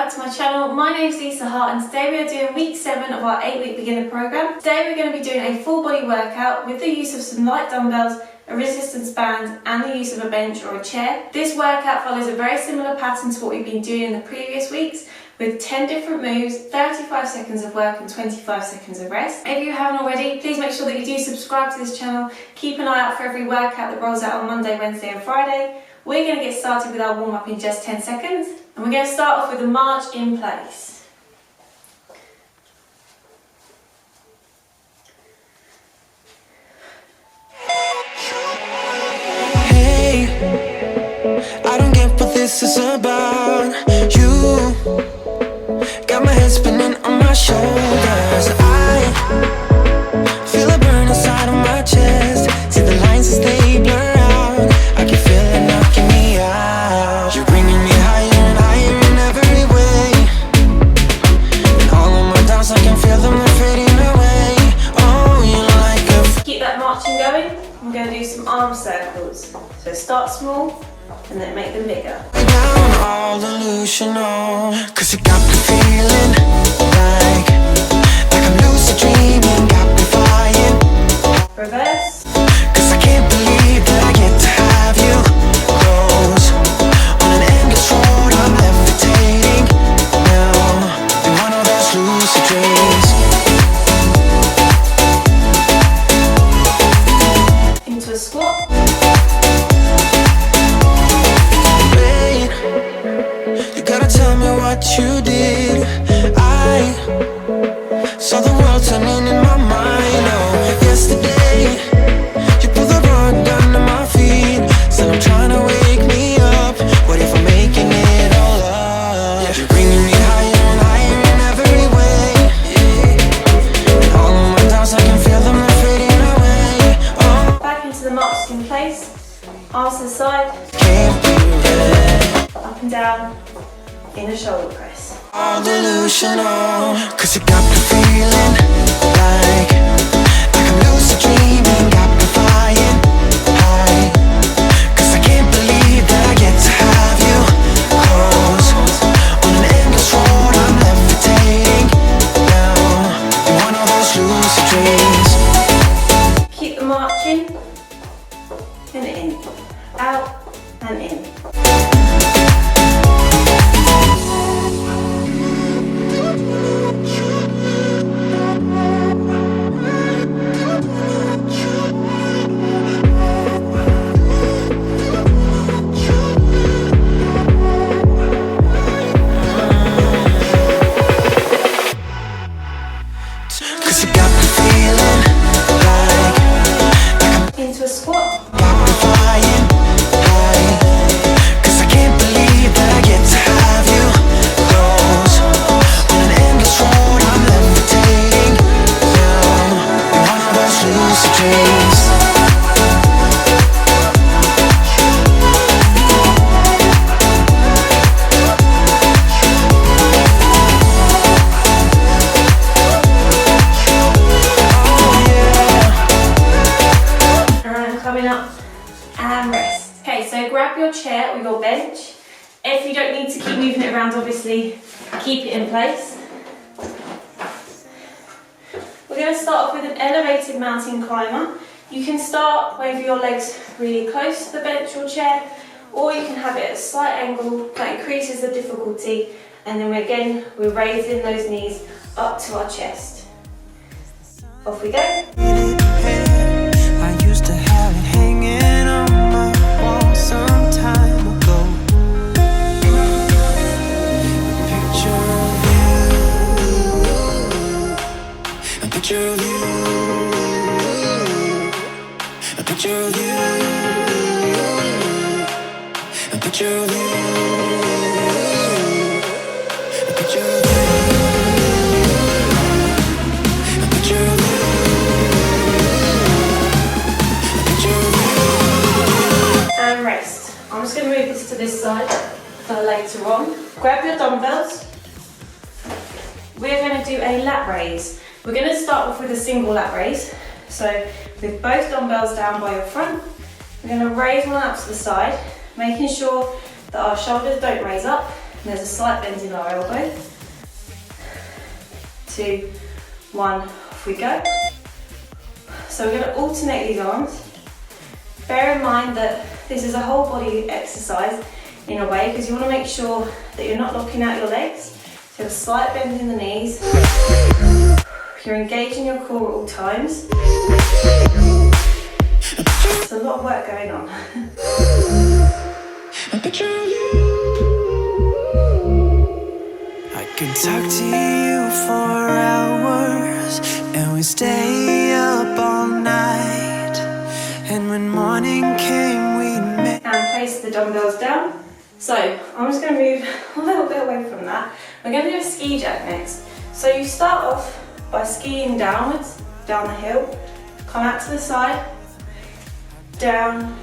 back to my channel. My name is Hart and today we are doing week 7 of our 8-week beginner program. Today we're going to be doing a full body workout with the use of some light dumbbells, a resistance band and the use of a bench or a chair. This workout follows a very similar pattern to what we've been doing in the previous weeks with 10 different moves, 35 seconds of work and 25 seconds of rest. If you haven't already, please make sure that you do subscribe to this channel. Keep an eye out for every workout that rolls out on Monday, Wednesday and Friday. We're going to get started with our warm-up in just 10 seconds. And we're going to start off with a march in place. Hey, I don't get what this is about. You got my head spinning on my shoulders. I feel a burn inside of my chest. See the lines as they blur out. I can feel it knocking me out. You're bringing me higher and higher in every way. And all of my doubts, I can feel them, they're fading away. Oh, you're like a... Keep that marching going. I'm going to do some arm circles. So start small and then make them bigger. Down all delusional, 'cause you got me feeling like I'm lucid dreaming, got me flying. Reverse. 'Cause I can't believe that I get to have you close. On an endless road I'm levitating now, in one of those lucid dreams. Into a squat. Wait, you gotta tell me what you did. I saw the world turning in my mind. Oh, yesterday you pulled the rug under my feet. Said I'm trying to wake me up. What if I'm making it all up? You're bringing me higher and higher in every way. And all of my doubts, I can feel them, they're fading away. Oh, Back into the march in place. Arms to the side. can't be red. Up and down. In a shoulder press. All delusional, 'cause you got me feeling like I'm lucid dreaming, got me flying high. 'Cause I can't believe that I get to have you close. On an endless road I'm levitating now, in one of those lucid dreams. Keep the marching. And in. Out and in. Cause you got me feeling like Into a squat. got me flying high. 'Cause I can't believe that I get to have you close. On an endless road I'm levitating now, in one of those lucid dreams. And coming up and rest. Okay, so grab your chair or your bench. If you don't need to keep moving it around, obviously keep it in place. We're going to start off with an elevated mountain climber. You can start with your legs really close to the bench or chair, or you can have it at a slight angle that increases the difficulty, and then we're raising those knees up to our chest. Off we go. I used to have it hanging on my wall some time ago. A picture of you, a picture of you, a picture of you, a picture of you, a picture of you. And rest. I'm just going to move this to this side for later on. Grab your dumbbells. We're going to do a lat raise. We're going to start off with a single lat raise. So with both dumbbells down by your front, we're going to raise one up to the side, making sure that our shoulders don't raise up And there's a slight bend in our elbow. 2, 1, off we go. So we're going to alternate these arms. Bear in mind that this is a whole body exercise in a way, because you want to make sure that you're not locking out your legs. So a slight bend in the knees. You're engaging your core at all times. There's a lot of work going on. I could talk to you for hours, and we stay up all night. And when morning came, we met. And place the dumbbells down. So I'm just going to move a little bit away from that. We're going to do a ski jack next. So you start off by skiing downwards, down the hill, come out to the side, down,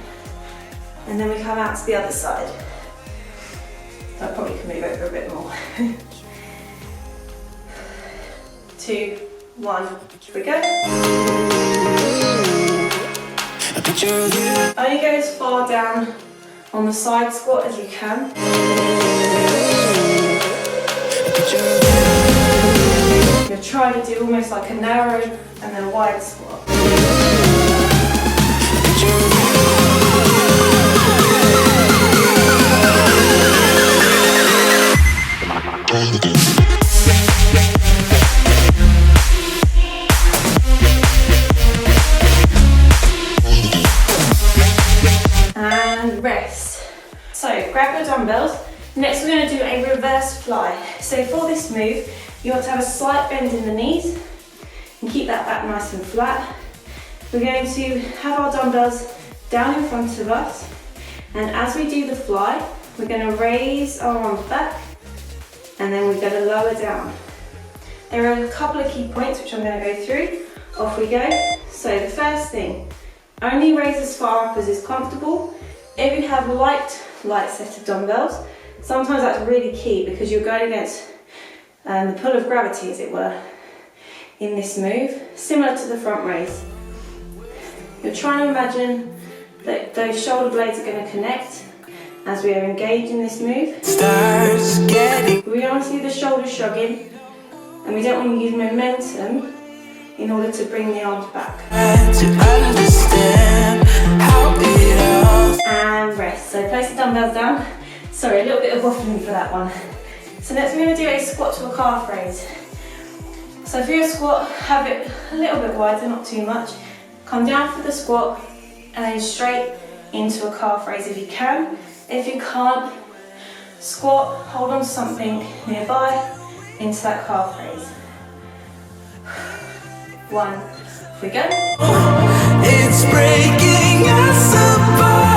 and then we come out to the other side. I probably can move over a bit more. 2, 1, here we go. Only go as far down on the side squat as you can. You're trying to do almost like a narrow and then a wide squat. And rest. So grab your dumbbells. Next we're going to do a reverse fly. So for this move, you want to have a slight bend in the knees and keep that back nice and flat. We're going to have our dumbbells down in front of us, and as we do the fly, we're going to raise our arms back and then we're going to lower down. There are a couple of key points which I'm going to go through. Off we go. So the first thing, only raise as far up as is comfortable. If you have light set of dumbbells, sometimes that's really key because you're going against the pull of gravity, as it were, in this move, similar to the front raise. You're trying to imagine that those shoulder blades are going to connect as we are engaged in this move. We don't want to see the shoulders shrugging, and we don't want to use momentum in order to bring the arms back. And rest. So place the dumbbells down. Sorry, a little bit of waffling for that one. So next we're going to do a squat to a calf raise. So for your squat, have it a little bit wider, not too much. Come down for the squat and then straight into a calf raise if you can. If you can't, squat, hold on to something nearby, into that calf raise. 1, off we go. It's breaking us apart.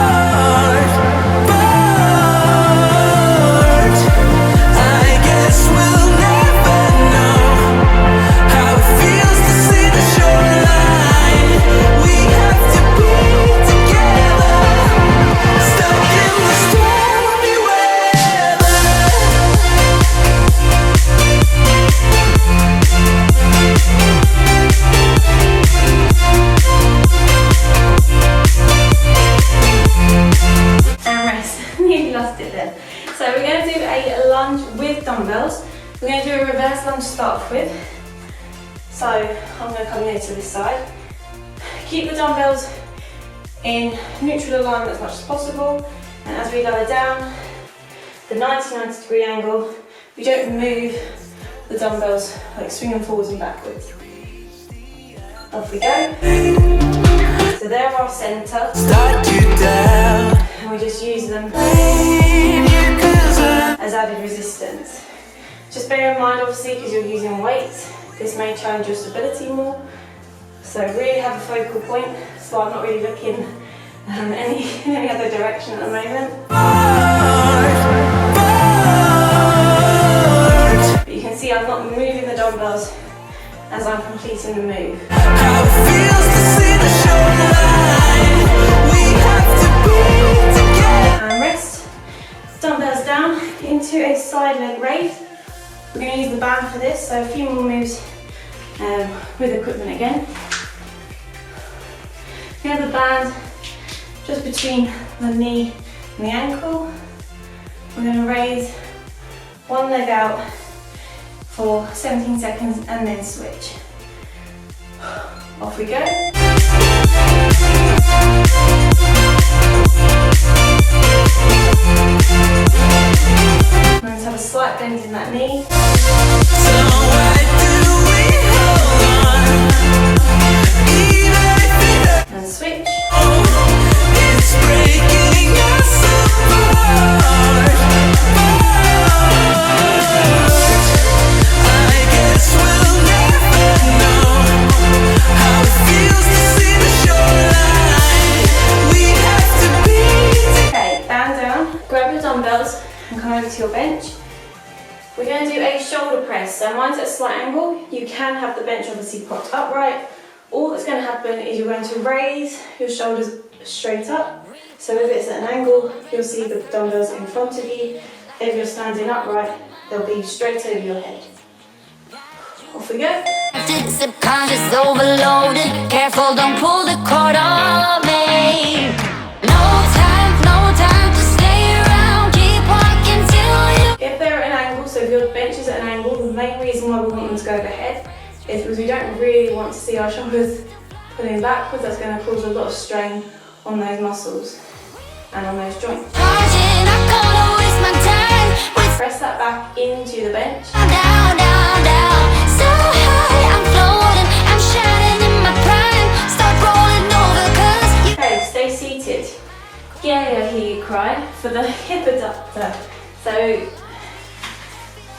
I guess we'll never know how it feels to see the shoreline. We have to be together, stuck in the stormy weather. And rest. Nearly lost it then. So we're going to do a lunge with dumbbells. We're going to do a reverse lunge to start off with. So I'm going to come near to this side. Keep the dumbbells in neutral alignment as much as possible, and as we lower down, the 90-degree angle, we don't move the dumbbells like swinging forwards and backwards. Off we go. So they're our centre, and we just use them as added resistance. Just bear in mind, obviously, because you're using weights, this may challenge your stability more. So really have a focal point. So I'm not really looking in any other direction at the moment. But you can see I'm not moving the dumbbells as I'm completing the move. How it feels to see the shoreline. We have to be together. And rest. Dumbbells down into a side leg raise. We're going to use the band for this, so a few more moves with equipment again. We have the band just between the knee and the ankle. We're going to raise one leg out for 17 seconds and then switch. Off we go. Let's have a slight bend in that knee. So why do we hold on? Even if it hurts, And switch. it's breaking us apart. I guess we'll never know how it feels to see the shoreline. We have to be Okay, band down, grab your dumbbells and come over to your bench. We're going to do a shoulder press. So mine's at a slight angle. You can have the bench obviously propped upright. All that's going to happen is you're going to raise your shoulders straight up. So if it's at an angle, you'll see the dumbbells in front of you. If you're standing upright, they'll be straight over your head. Off we go. Subconscious overloaded. Careful, don't pull the cord on me. No time to stay around. Keep walking till you. If they're at an angle, so if your bench is at an angle, the main reason why we want them to go overhead is because we don't really want to see our shoulders pulling backwards. That's going to cause a lot of strain on those muscles and on those joints. Charging, I'm gonna waste my time with Press that back into the bench. down. So high, I'm floating. I'm shining in my prime. Start rolling over 'cause you. Okay, stay seated. Yeah, I hear you cry for the hip adductor.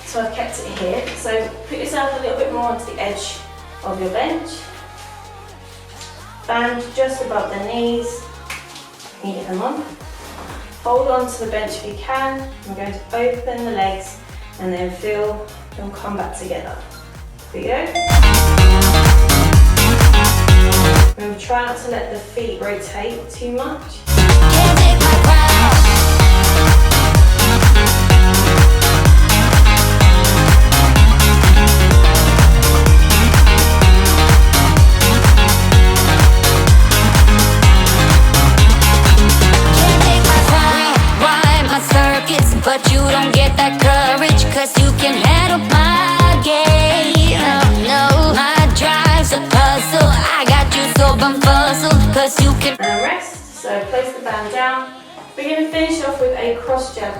So I've kept it here. So put yourself a little bit more onto the edge of your bench. Band just above the knees. You get them on. Hold on to the bench if you can. I'm going to open the legs and then feel them come back together. Here we go. Remember, try not to let the feet rotate too much. Can't take my crown. But you don't get that courage, 'cause you can handle my game. No, my drive's a puzzle. I got you so bumfuzzled, 'cause you can. And rest. So place the band down. We're going to finish off with a cross jab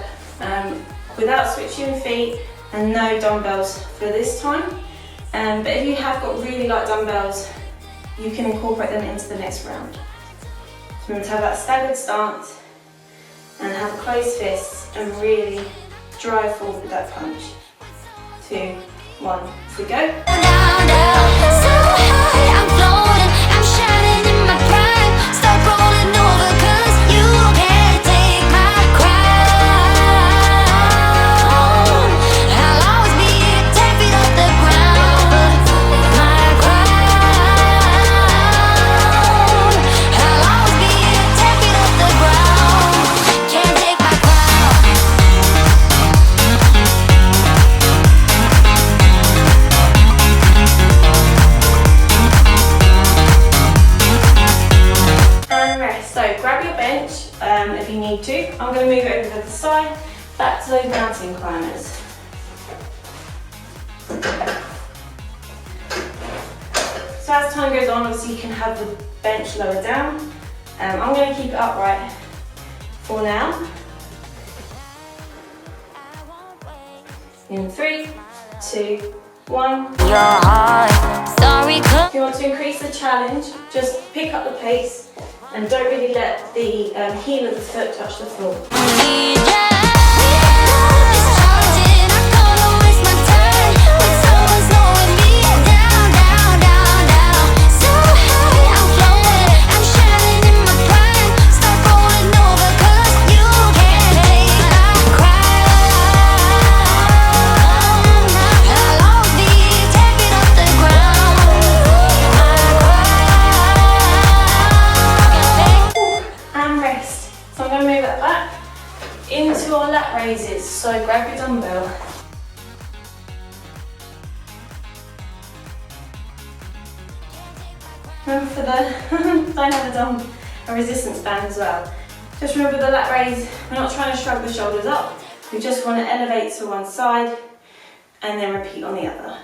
without switching feet and no dumbbells for this time. But if you have got really light dumbbells, you can incorporate them into the next round. So remember to have that staggered stance and have closed fists and really drive forward with that punch. 2, 1, off we go. Down. So high, I'm floating. I'm shining in my prime. Start rolling over 'cause you can't take my crown. I'll always be 10 feet off the ground. My crown. I'll always be 10 feet off the ground. Can't take my crown. And rest. So grab your bench if you need to. I'm going to move it over to the side, back to those mountain climbers. So as time goes on, obviously you can have the bench lower down. I'm going to keep it upright for now. In 3, 2, 1. Your heart, sorry, If you want to increase the challenge, just pick up the pace and don't really let the heel of the foot touch the floor. Into our lat raises, so grab your dumbbell. Remember for the, don't have a resistance band as well. Just remember the lat raise, we're not trying to shrug the shoulders up, We just want to elevate to one side and then repeat on the other.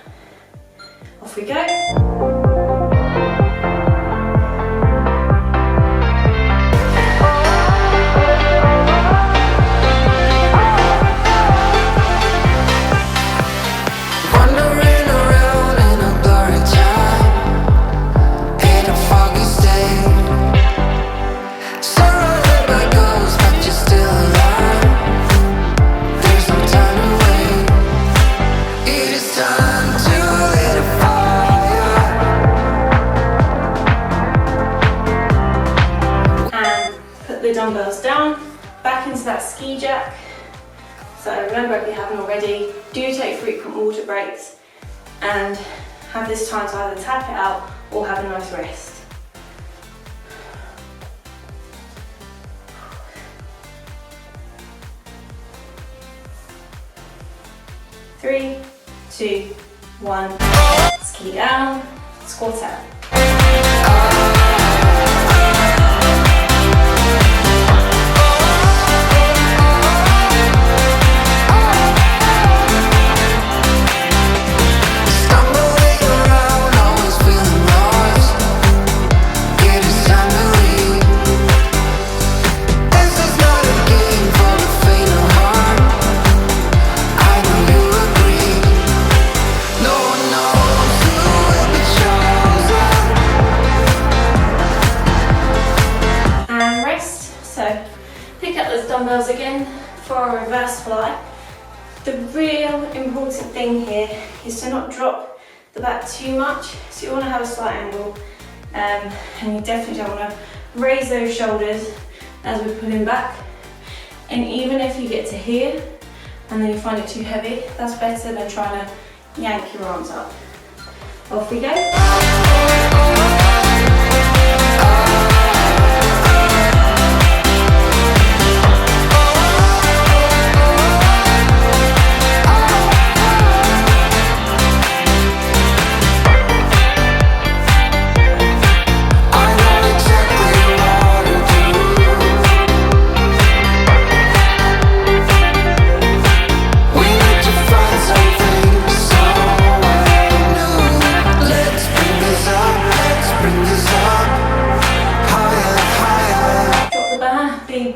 Off we go. The dumbbells down, back into that ski jack. So remember, if you haven't already, do take frequent water breaks and have this time to either tap it out or have a nice rest. Three, two, one. Ski down, squat out. Dumbbells again for a reverse fly. The real important thing here is to not drop the back too much, so you want to have a slight angle, and you definitely don't want to raise those shoulders as we're pulling back. And even if you get to here and then you find it too heavy, that's better than trying to yank your arms up. Off we go.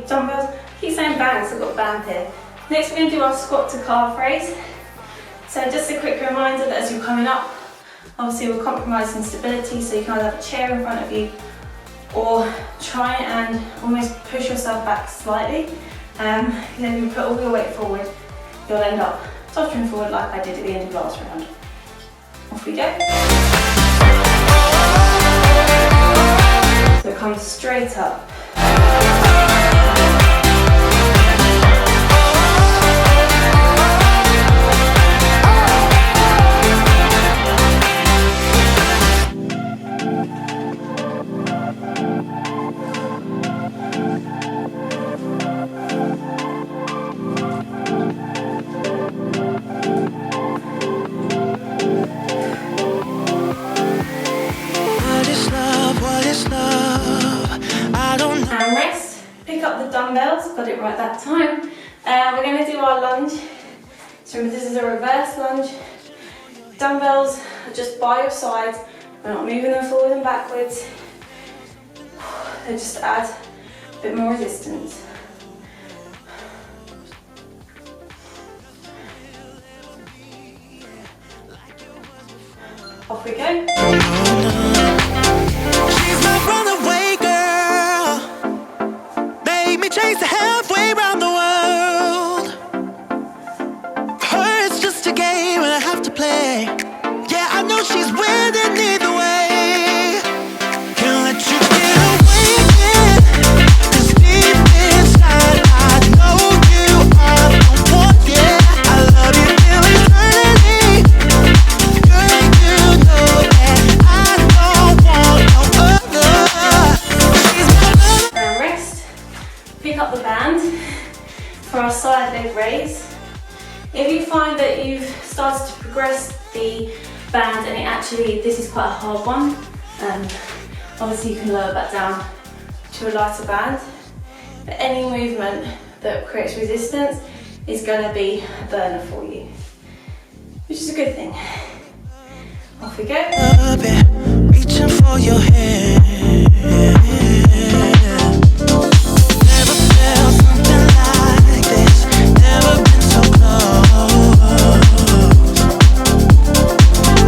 Dumbbells, keep saying bang, so I've got a band here. Next we're going to do our squat to calf raise. So just a quick reminder that as you're coming up, obviously we're compromising stability, so you can either have a chair in front of you or try and almost push yourself back slightly. Then you put all your weight forward, you'll end up tottering forward like I did at the end of last round. Off we go. So it comes straight up. And rest, pick up the dumbbells, got it right that time. We're going to do our lunge. So remember, this is a reverse lunge. Dumbbells are just by your sides, we're not moving them forward and backwards. They just add a bit more resistance. Off we go. She's my runaway girl, made me chase her halfway around the world. For her it's just a game and I have to play. Yeah, I know she's winning either way. Can't let you get away with it, 'cause deep inside I know you are the one. Yeah, I love you till eternity. Girl, you know that I don't want no other. She's my love. And rest. Pick up the band for our side leg raise. If you find that you've started to progress the band and this is quite a hard one, obviously you can lower that down to a lighter band. But any movement that creates resistance is going to be a burner for you, which is a good thing. Off we go. Reaching for your hand. Never felt something like this. Never been so close.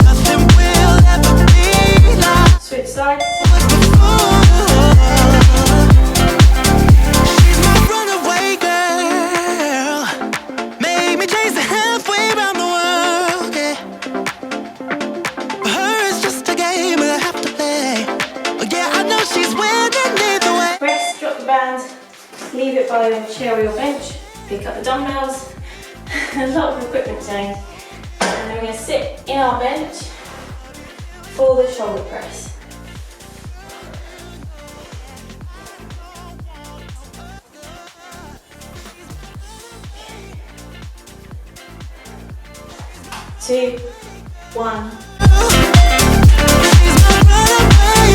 Nothing will ever be like. Switch sides. She's my runaway girl. Made me chase her halfway around the world. Yeah. For her it's just a game I have to play. Oh yeah, I know she's winning either way. Rest, drop the band, leave it by your chair or your bench, pick up the dumbbells, a lot of equipment change, and then we're going to sit in our bench for the shoulder press. Two, one. She's my runaway.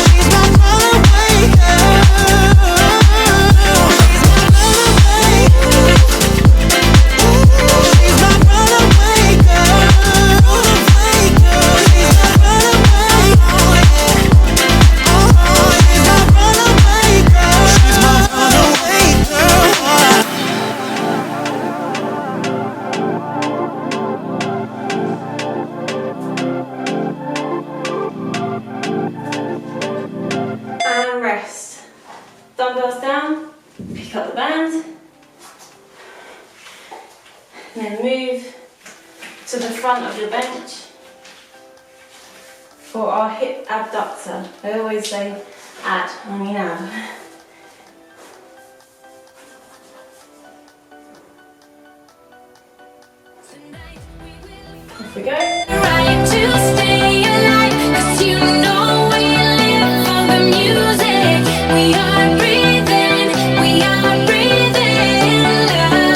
She's my runaway girl. She's my runaway. She's my runaway girl. She's my runaway. Oh yeah. Oh, she's my runaway girl. She's my runaway girl. And rest. Dumbbells down, pick up the band, and then move to the front of your bench for our hip abductor. I always say add, I mean ab. Off we go. Right to stay alive, 'cause you know we live for the music. We are breathing love.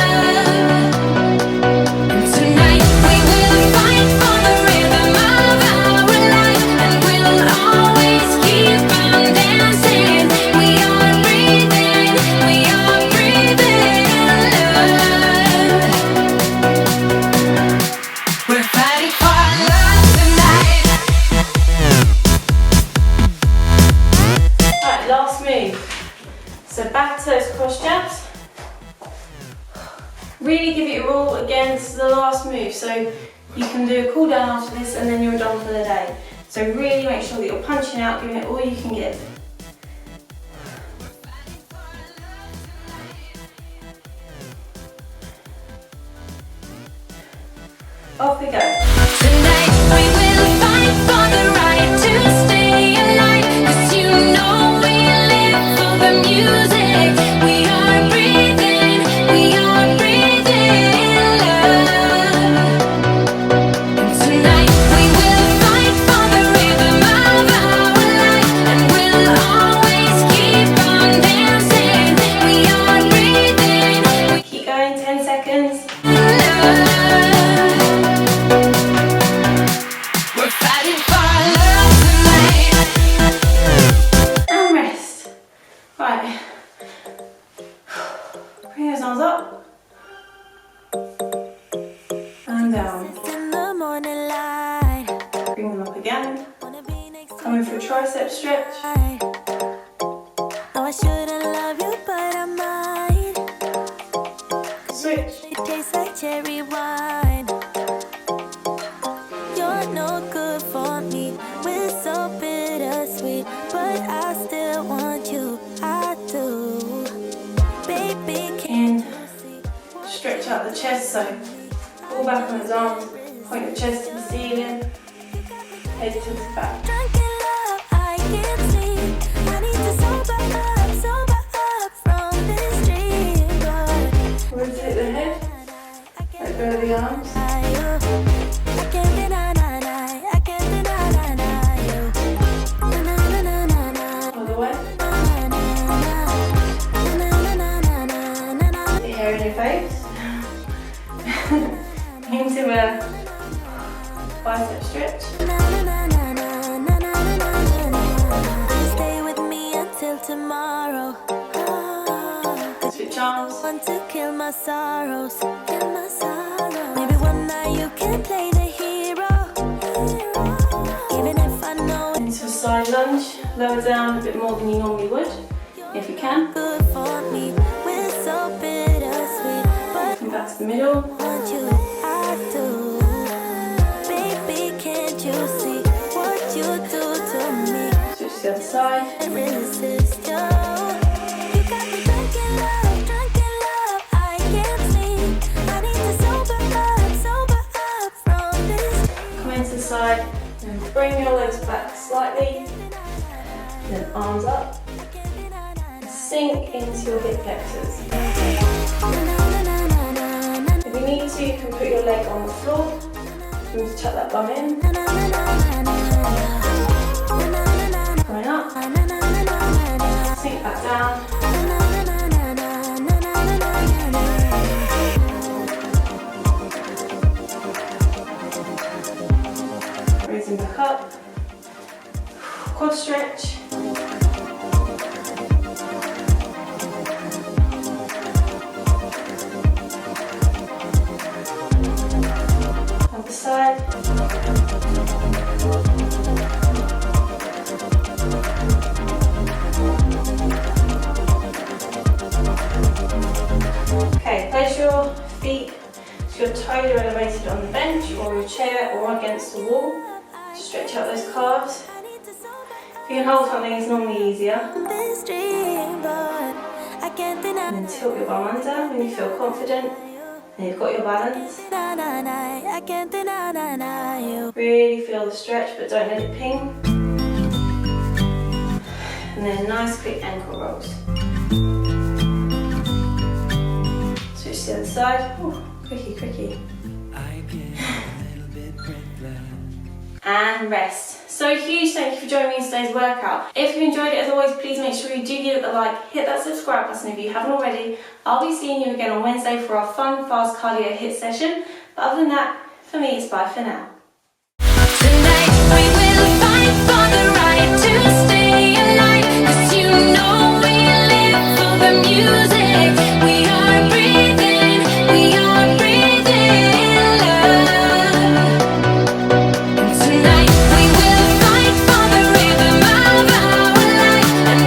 And tonight we will fight for the rhythm of our life, and we'll always keep on dancing. We are breathing love. We're fighting for our love tonight. Alright, last move. So back to those cross jabs. Really give it your all. Again, this is the last move, so you can do a cool down after this and then you're done for the day. So really make sure that you're punching out, giving it all you can give. Off we go. Tonight we will fight for the right to stay alive, 'cause you know we live for the music. We are breathing love. And tonight we will fight for the rhythm of our life, and we'll always keep on dancing. We are breathing Keep going, 10 seconds. love. We're fighting for our love tonight. And rest. Right. Bring those arms up. And down. In the morning light, Bring them up again. wanna be next to Coming for a tricep stretch. you. No, I shouldn't love you, but I might. Switch. It tastes like cherry wine. You're no good for me. We're so bittersweet, but I still want you. I do. Baby, In. can't you see? Stretch out the chest, so pull back on his arms. Point your chest to the ceiling. Head to the back. Drunk in love, I can't sleep. I need to sober up from this dream. But Rotate the head. Let go of the arms. I can't deny, I can't deny you. Na na na na na All the way. na na na na na na. Your hair in your face. Into a bicep stretch. Stay with me until tomorrow. Switch arms. Want to kill my sorrows, kill my sorrows. Maybe one night you can play the hero. Even if I know Into a side lunge, lower down a bit more than you normally would, if you can. good for me, we're so bittersweet, but Come back to the middle. want you, I do. Baby, can't you see what you do to me? Switch to the other side. I resist you. You got me drunk in love, I can't sleep. I need to sober up from this. Come into the side and bring your legs back slightly. Then arms up. Sink into your hip flexors. If you need to, you can put your leg on the floor. You need to tuck that bum in. Coming up. Sink back down. Raising back up. Quad stretch. Other side. Okay, place your feet so your toes are elevated on the bench or your chair or against the wall. Stretch out those calves. If you can hold something, it's normally easier. This dream, but I can't deny. And then tilt your bum under when you feel confident and you've got your balance. I can't deny you. Really feel the stretch, but don't let it ping. And then nice quick ankle rolls. Switch to the other side. Ooh, quickie. And rest. So huge thank you for joining me in today's workout. If you enjoyed it, as always, please make sure you do give it a like, hit that subscribe button if you haven't already. I'll be seeing you again on Wednesday for our fun, fast cardio HIIT session. But other than that, for me, it's bye for now.